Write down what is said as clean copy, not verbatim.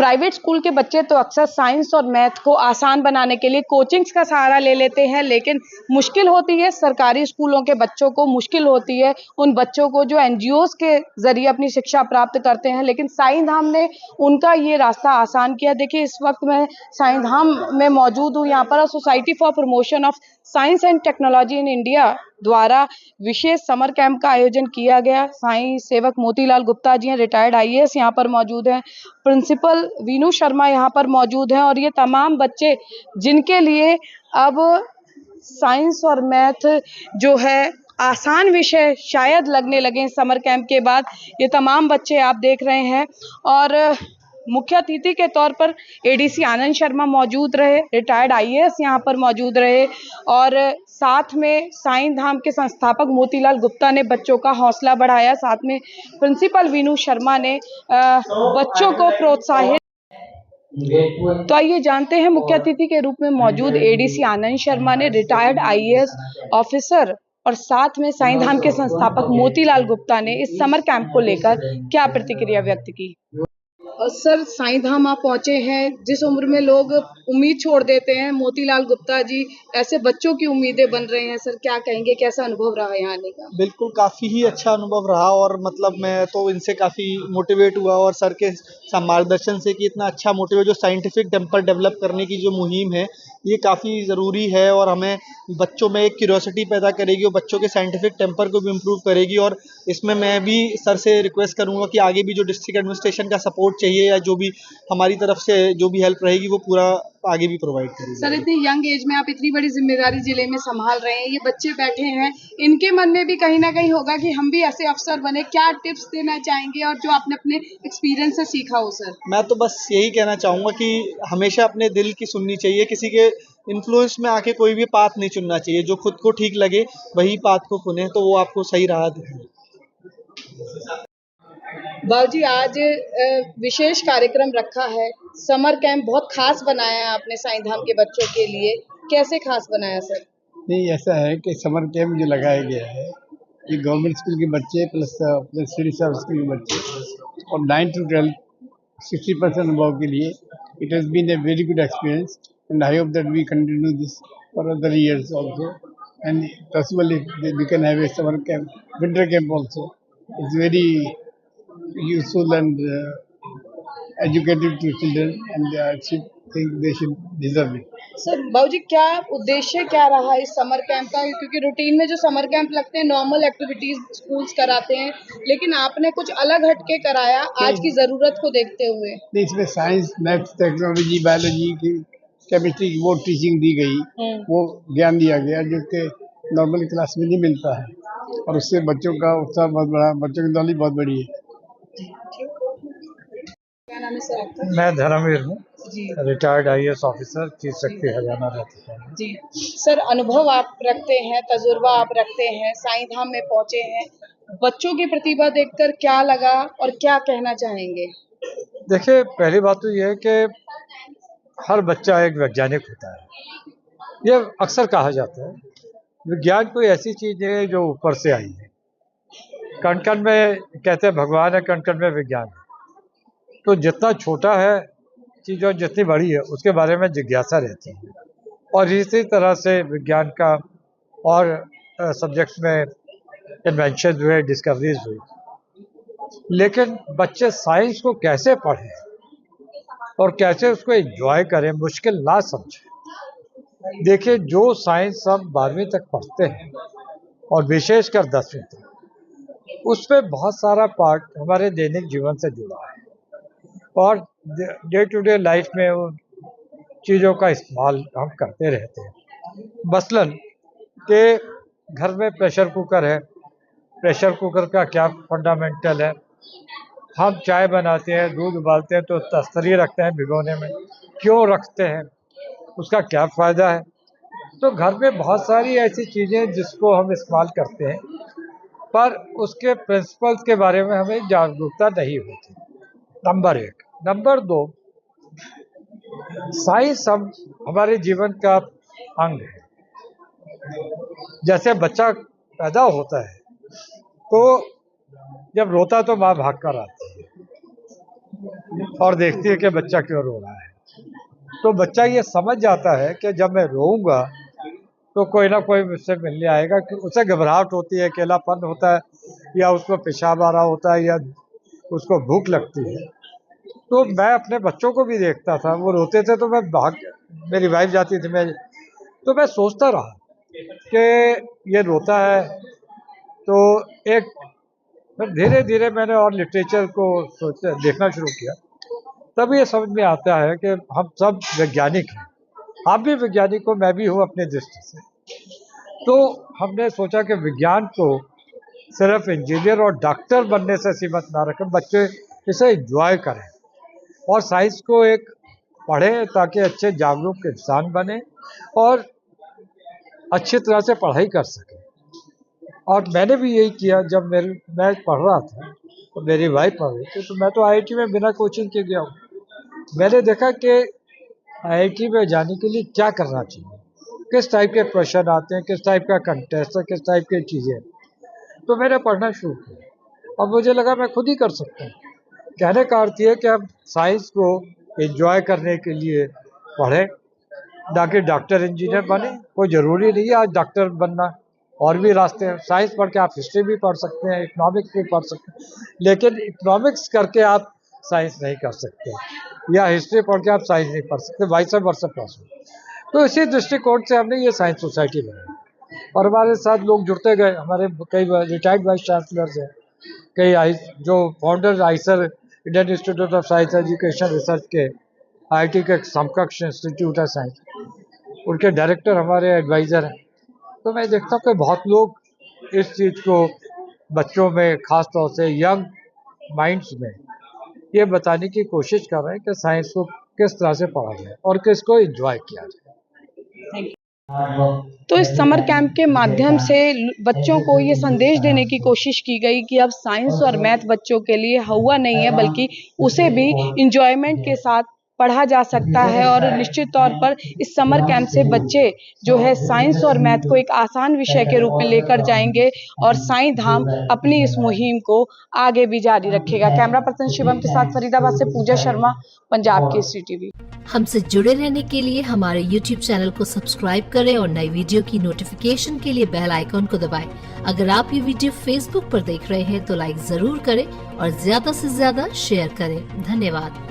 Private school के बच्चे तो अक्सर साइंस और मैथ को आसान बनाने के लिए कोचिंग्स का सहारा ले लेते हैं, लेकिन मुश्किल होती है सरकारी स्कूलों के बच्चों को, मुश्किल होती है उन बच्चों को जो एनजीओज के जरिए अपनी शिक्षा प्राप्त करते हैं। लेकिन साईं धाम ने उनका ये रास्ता आसान किया। देखिए, इस वक्त मैं साईं धाम में मौजूद हूँ। यहाँ पर society for promotion of science and technology in India द्वारा विशेष समर कैंप का आयोजन किया गया। साईं सेवक मोतीलाल गुप्ता जी हैं, रिटायर्ड आईएएस यहाँ पर मौजूद हैं। प्रिंसिपल वीनू शर्मा यहाँ पर मौजूद हैं और ये तमाम बच्चे जिनके लिए अब साइंस और मैथ जो है आसान विषय शायद लगने लगे समर कैंप के बाद, ये तमाम बच्चे आप देख रहे हैं। और मुख्य अतिथि के तौर पर एडीसी आनंद शर्मा मौजूद रहे, रिटायर्ड आईएएस यहाँ पर मौजूद रहे और साथ में साईं धाम के संस्थापक मोतीलाल गुप्ता ने बच्चों का हौसला बढ़ाया। साथ में प्रिंसिपल वीनू शर्मा ने बच्चों को प्रोत्साहित। तो आइए जानते हैं मुख्य अतिथि के रूप में मौजूद एडीसी आनंद शर्मा ने, रिटायर्ड आईएएस ऑफिसर और साथ में साईं धाम के संस्थापक मोतीलाल गुप्ता ने इस समर कैंप को लेकर क्या प्रतिक्रिया व्यक्त की। सर, साईं धाम आप पहुंचे हैं, जिस उम्र में लोग उम्मीद छोड़ देते हैं, मोतीलाल गुप्ता जी ऐसे बच्चों की उम्मीदें बन रहे हैं। सर, क्या कहेंगे, कैसा अनुभव रहा यहाँ आने का? बिल्कुल काफ़ी ही अच्छा अनुभव रहा और मतलब मैं तो इनसे काफ़ी मोटिवेट हुआ और सर के मार्गदर्शन से कि इतना अच्छा मोटिवेट जो साइंटिफिक टेम्पर डेवलप करने की जो मुहिम है ये काफ़ी ज़रूरी है और हमें बच्चों में एक क्यूरियोसिटी पैदा करेगी और बच्चों के साइंटिफिक टेम्पर को भी इम्प्रूव करेगी। और इसमें मैं भी सर से रिक्वेस्ट करूँगा कि आगे भी जो डिस्ट्रिक्ट एडमिनिस्ट्रेशन का सपोर्ट चाहिए या जो भी हमारी तरफ से जो भी हेल्प रहेगी वो पूरा आगे भी प्रोवाइड करेंगे। सर, इतनी यंग एज में आप इतनी बड़ी जिम्मेदारी जिले में संभाल रहे हैं, ये बच्चे बैठे हैं, इनके मन में भी कहीं ना कहीं होगा कि हम भी ऐसे अफसर बने। क्या टिप्स देना चाहेंगे और जो आपने अपने एक्सपीरियंस से सीखा हो? सर, मैं तो बस यही कहना चाहूँगा कि हमेशा अपने दिल की सुननी चाहिए, किसी के इन्फ्लुएंस में आके कोई भी पाथ नहीं चुनना चाहिए। जो खुद को ठीक लगे वही पाथ को चुने तो वो आपको सही राह दिखाए। बाबूजी, आज विशेष कार्यक्रम रखा है, समर कैंप बहुत खास बनाया है आपने साईं धाम के बच्चों के लिए, कैसे खास बनाया सर? नहीं, ऐसा है कि समर कैंप जो लगाया गया है ये गवर्नमेंट स्कूल के बच्चे प्लस सिटी सर्विस स्कूल के बच्चे और 9 to 12 60% अबव के लिए it has been a very good experience and I hope that we continue this for other years also and possible if we can have a summer camp winter camp also. It's very useful and educative to children and I should think they should deserve it. Sir, बाबूजी, क्या उद्देश्य क्या रहा इस summer camp का? क्योंकि routine में जो समर कैंप लगते हैं नॉर्मल एक्टिविटीज स्कूल्स कराते हैं, लेकिन आपने कुछ अलग हटके कराया आज की जरूरत को देखते हुए। नहीं, इसमें साइंस, मैथ्स, टेक्नोलॉजी, बायोलॉजी की, केमिस्ट्री की वो टीचिंग दी गई, वो ज्ञान दिया गया जो कि नॉर्मल क्लास में नहीं मिलता है और उससे बच्चों का उत्साह बहुत बड़ा, बच्चों की नॉलेज बहुत बड़ी है। क्या नाम है सर आपका? मैं धर्मवीर हूँ, जी retired IAS officer, chief secretary Haryana रहता है। जी सर, अनुभव आप रखते हैं, तजुर्बा आप रखते हैं, साईं धाम में पहुंचे हैं, बच्चों की प्रतिभा देखकर क्या लगा और क्या कहना चाहेंगे? देखिए, पहली बात तो यह है कि हर बच्चा एक वैज्ञानिक होता है। ये अक्सर कहा जाता है विज्ञान कोई ऐसी चीज है जो ऊपर से आई है। कण कण में कहते हैं भगवान है, कण कण में विज्ञान है। तो जितना छोटा है चीज़ और जितनी बड़ी है उसके बारे में जिज्ञासा रहती है और इसी तरह से विज्ञान का और सब्जेक्ट्स में इन्वेंशन हुए, डिस्कवरीज हुई। लेकिन बच्चे साइंस को कैसे पढ़ें और कैसे उसको एंजॉय करें, मुश्किल ना समझें। देखिए, जो साइंस हम 12वीं तक पढ़ते हैं और विशेषकर 10वीं तक, उसमें बहुत सारा पार्ट हमारे दैनिक जीवन से जुड़ा है और डे टू डे लाइफ में उन चीज़ों का इस्तेमाल हम करते रहते हैं। मसलन कि घर में प्रेशर कुकर है, प्रेशर कुकर का क्या फंडामेंटल है। हम चाय बनाते हैं, दूध उबालते हैं तो तस्तरी रखते हैं भिगोने में, क्यों रखते हैं, उसका क्या फ़ायदा है। तो घर में बहुत सारी ऐसी चीज़ें जिसको हम इस्तेमाल करते हैं पर उसके प्रिंसिपल्स के बारे में हमें जागरूकता नहीं होती। नंबर 1। नंबर 2, साइंस हमारे जीवन का अंग है। जैसे बच्चा पैदा होता है तो जब रोता तो माँ भाग कर आती है, और देखती है कि बच्चा क्यों रो रहा है। तो बच्चा ये समझ जाता है कि जब मैं रोऊंगा तो कोई ना कोई मुझसे मिलने आएगा, कि उसे घबराहट होती है, अकेलापन होता है, या उसको पेशाब आ रहा होता है, या उसको भूख लगती है। तो मैं अपने बच्चों को भी देखता था, वो रोते थे तो मैं मेरी वाइफ जाती थी, तो मैं सोचता रहा कि ये रोता है। तो एक धीरे धीरे मैंने और लिटरेचर को देखना शुरू किया, तब ये समझ में आता है कि हम सब वैज्ञानिक हैं। आप भी वैज्ञानिक हो, मैं भी हूँ अपनी दृष्टि से। तो हमने सोचा कि विज्ञान को सिर्फ इंजीनियर और डॉक्टर बनने से सीमित ना रखें, बच्चे इसे एंजॉय करें और साइंस को एक पढ़ें ताकि अच्छे जागरूक इंसान बने और अच्छी तरह से पढ़ाई कर सकें। और मैंने भी यही किया। जब मैं पढ़ रहा था तो मेरी वाइफ पढ़ रही थी, तो मैं तो IIT में बिना कोचिंग के गया हूँ। मैंने देखा कि IIT में जाने के लिए क्या करना चाहिए, किस टाइप के क्वेश्चन आते हैं, किस टाइप का कंटेस्ट है, किस टाइप की चीज़ें। तो मैंने पढ़ना शुरू किया और मुझे लगा मैं खुद ही कर सकता हूँ। कहने का अर्थ ये कि हम साइंस को एंजॉय करने के लिए पढ़ें, ना कि डॉक्टर इंजीनियर बने। कोई ज़रूरी नहीं है आज डॉक्टर बनना, और भी रास्ते हैं। साइंस पढ़ के आप हिस्ट्री भी पढ़ सकते हैं, इकोनॉमिक्स भी पढ़ सकते हैं, लेकिन इकोनॉमिक्स करके आप साइंस नहीं कर सकते, या हिस्ट्री पढ़ के आप साइंस नहीं पढ़ सकते, वाइस वर्सा पॉसिबल। तो इसी दृष्टिकोण से हमने ये साइंस सोसाइटी बनाई और हमारे साथ लोग जुड़ते गए। हमारे कई रिटायर्ड वाइस चांसलर्स हैं, कई जो founder Eicher Indian institute of science education research के IIT के समकक्ष इंस्टीट्यूट है साइंस, उनके डायरेक्टर हमारे एडवाइज़र हैं। तो मैं देखता हूँ कि बहुत लोग इस चीज़ को बच्चों में, ख़ास तौर से यंग माइंड्स में, ये बताने की कोशिश कर रहे हैं कि साइंस को किस तरह से पढ़ा जाए और किसको एंजॉय किया जाए। तो इस समर कैंप के माध्यम से बच्चों को ये संदेश देने की कोशिश की गई कि अब साइंस और मैथ बच्चों के लिए हुआ नहीं है, बल्कि उसे भी इंजॉयमेंट के साथ पढ़ा जा सकता है। और निश्चित तौर पर इस समर कैंप से बच्चे जो है साइंस और मैथ को एक आसान विषय के रूप में लेकर जाएंगे और साईं धाम अपनी इस मुहिम को आगे भी जारी रखेगा। कैमरा पर्सन शिवम के साथ फरीदाबाद से पूजा शर्मा, पंजाब केसरी टीवी। हमसे जुड़े रहने के लिए हमारे YouTube चैनल को सब्सक्राइब करें और नई वीडियो की नोटिफिकेशन के लिए बेल आइकॉन को दबाएं। अगर आप ये वीडियो Facebook पर देख रहे हैं तो लाइक जरूर करें और ज्यादा से ज्यादा शेयर करें। धन्यवाद।